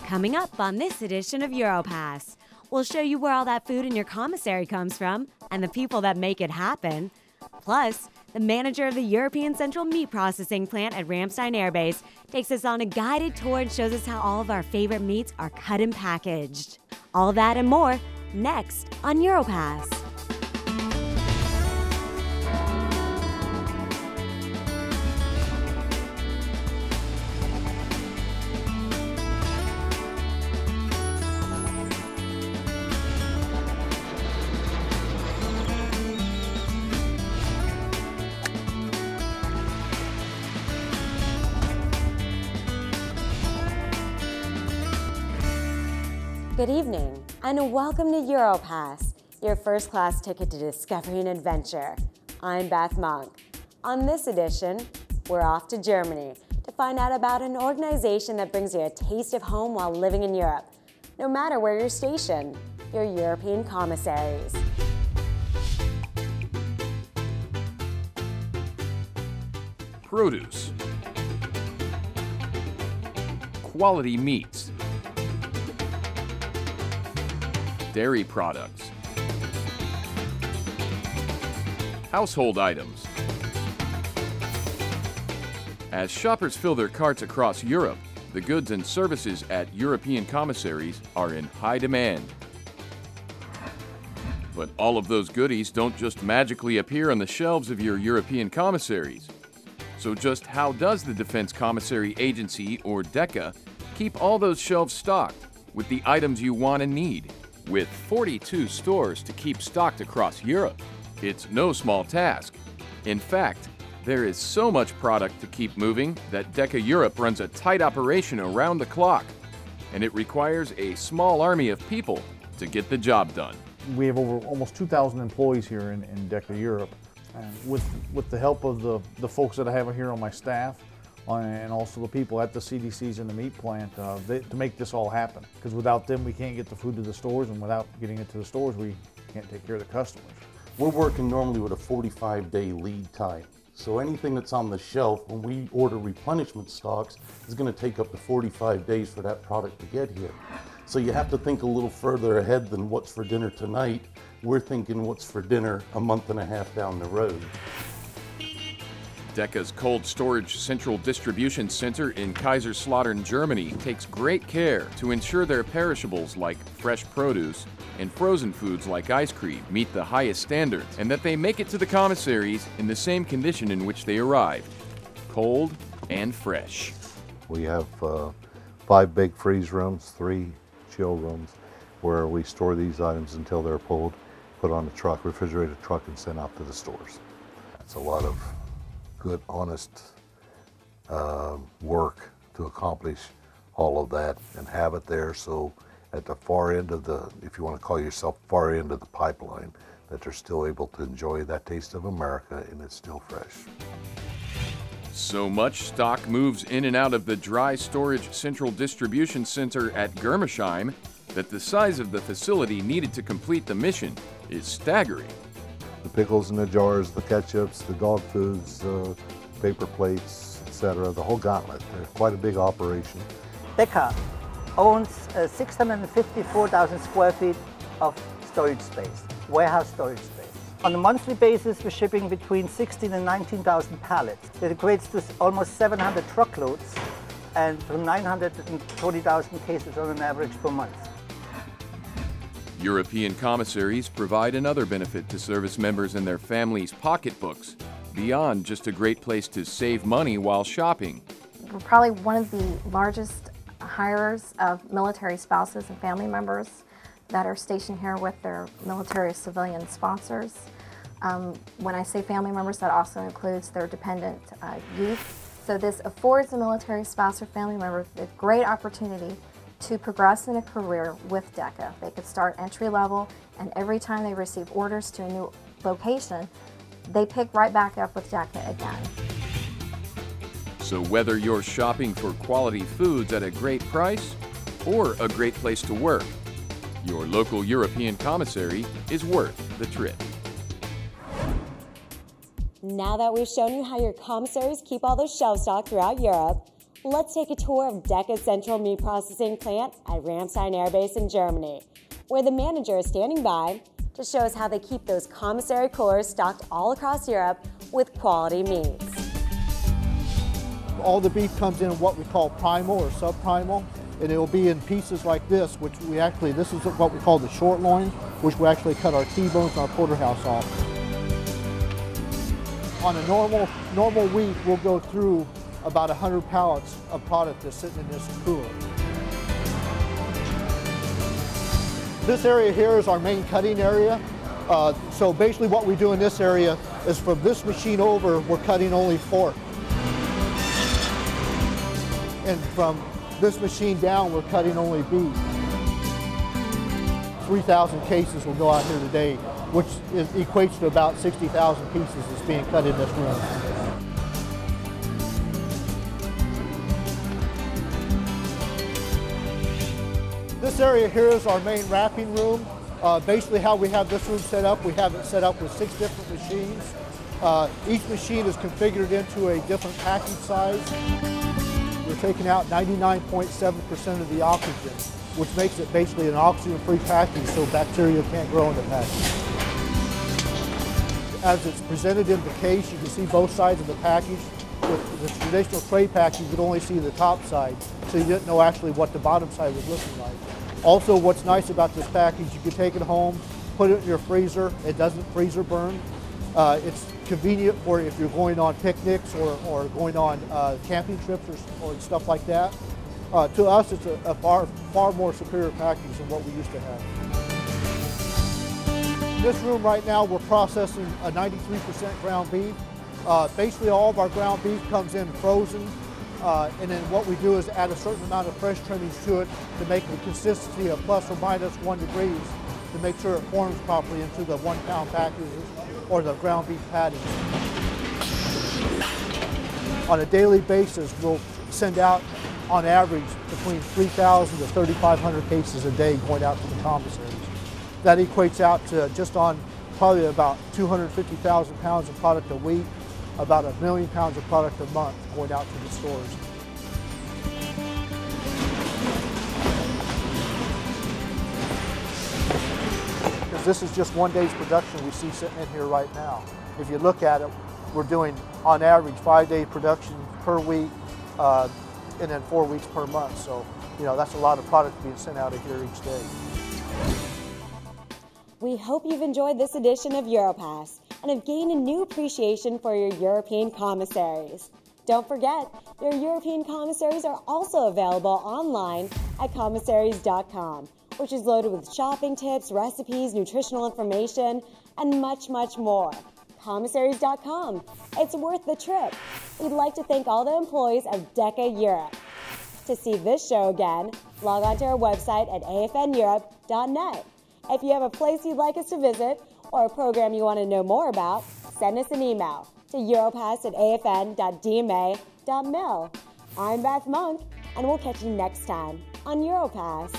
Coming up on this edition of Europass, we'll show you where all that food in your commissary comes from and the people that make it happen. Plus, the manager of the European Central Meat Processing Plant at Ramstein Air Base takes us on a guided tour and shows us how all of our favorite meats are cut and packaged. All that and more next on Europass. Good evening, and welcome to Europass, your first-class ticket to discovery and adventure. I'm Beth Monk. On this edition, we're off to Germany to find out about an organization that brings you a taste of home while living in Europe, no matter where you're stationed, your European Commissaries. Produce, quality meats, dairy products, household items. As shoppers fill their carts across Europe, the goods and services at European commissaries are in high demand. But all of those goodies don't just magically appear on the shelves of your European commissaries. So just how does the Defense Commissary Agency, or DECA, keep all those shelves stocked with the items you want and need? With 42 stores to keep stocked across Europe, it's no small task. In fact, there is so much product to keep moving that DECA Europe runs a tight operation around the clock, and it requires a small army of people to get the job done. We have over almost 2,000 employees here in DECA Europe. With the help of the folks that I have here on my staff, and also the people at the CDCs and the meat plant to make this all happen. Because without them, we can't get the food to the stores, and without getting it to the stores, we can't take care of the customers. We're working normally with a 45-day lead time. So anything that's on the shelf, when we order replenishment stocks, is going to take up to 45 days for that product to get here. So you have to think a little further ahead than what's for dinner tonight. We're thinking what's for dinner a month and a half down the road. DECA's Cold Storage Central Distribution Center in Kaiserslautern, Germany takes great care to ensure their perishables like fresh produce and frozen foods like ice cream meet the highest standards, and that they make it to the commissaries in the same condition in which they arrived, cold and fresh. We have 5 big freeze rooms, 3 chill rooms, where we store these items until they're pulled, put on a truck, refrigerated truck, and sent out to the stores. That's a lot of good, honest work to accomplish all of that and have it there, so at the far end of the, if you want to call yourself far end of the pipeline, that they're still able to enjoy that taste of America and it's still fresh. So much stock moves in and out of the Dry Storage Central Distribution Center at Germersheim that the size of the facility needed to complete the mission is staggering. The pickles in the jars, the ketchups, the dog foods, paper plates, etc., the whole gauntlet. They're quite a big operation. DECA owns 654,000 square feet of storage space, warehouse storage space. On a monthly basis, we're shipping between 16 and 19,000 pallets. That equates to almost 700 truckloads and from 940,000 cases on an average per month. European commissaries provide another benefit to service members and their families' pocketbooks, beyond just a great place to save money while shopping. We're probably one of the largest hirers of military spouses and family members that are stationed here with their military civilian sponsors. When I say family members, that also includes their dependent youth. So this affords a military spouse or family member a great opportunity to progress in a career with DECA. They could start entry level, and every time they receive orders to a new location, they pick right back up with DECA again. So whether you're shopping for quality foods at a great price or a great place to work, your local European commissary is worth the trip. Now that we've shown you how your commissaries keep all those shelves stocked throughout Europe, Let's take a tour of DECA's central meat processing plant at Ramstein Air Base in Germany, where the manager is standing by to show us how they keep those commissary coolers stocked all across Europe with quality meats. All the beef comes in what we call primal or subprimal, and it will be in pieces like this, which this is what we call the short loin, which we actually cut our T-bones and our porterhouse off. On a normal week, we'll go through about 100 pallets of product that's sitting in this cooler. This area here is our main cutting area. So basically what we do in this area is from this machine over, we're cutting only pork. And from this machine down, we're cutting only beef. 3,000 cases will go out here today, which equates to about 60,000 pieces that's being cut in this room. This area here is our main wrapping room. Basically how we have this room set up, we have it set up with 6 different machines. Each machine is configured into a different package size. We're taking out 99.7% of the oxygen, which makes it basically an oxygen-free package so bacteria can't grow in the package. As it's presented in the case, you can see both sides of the package. With the traditional tray package, you could only see the top side, so you didn't know actually what the bottom side was looking like. Also, what's nice about this package, you can take it home, put it in your freezer. It doesn't freezer burn. It's convenient for if you're going on picnics or going on camping trips or stuff like that. To us, it's a far more superior package than what we used to have. In this room right now, we're processing a 93% ground beef. Basically, all of our ground beef comes in frozen, and then what we do is add a certain amount of fresh trimmings to it to make the consistency of plus or minus 1 degree to make sure it forms properly into the 1 pound packages or the ground beef patties. On a daily basis, we'll send out on average between 3,000 to 3,500 cases a day going out to the commissaries. That equates out to just on probably about 250,000 pounds of product a week, about 1 million pounds of product a month going out to the stores. Because this is just 1 day's production we see sitting in here right now. If you look at it, we're doing on average 5-day production per week, and then 4 weeks per month. So, that's a lot of product being sent out of here each day. We hope you've enjoyed this edition of Europass and have gained a new appreciation for your European commissaries. Don't forget, your European commissaries are also available online at commissaries.com, which is loaded with shopping tips, recipes, nutritional information, and much, much more. Commissaries.com. It's worth the trip. We'd like to thank all the employees of DECA Europe. To see this show again, log on to our website at afneurope.net. If you have a place you'd like us to visit or a program you want to know more about, send us an email to europass@afn.dma.mil. I'm Beth Monk, and we'll catch you next time on Europass.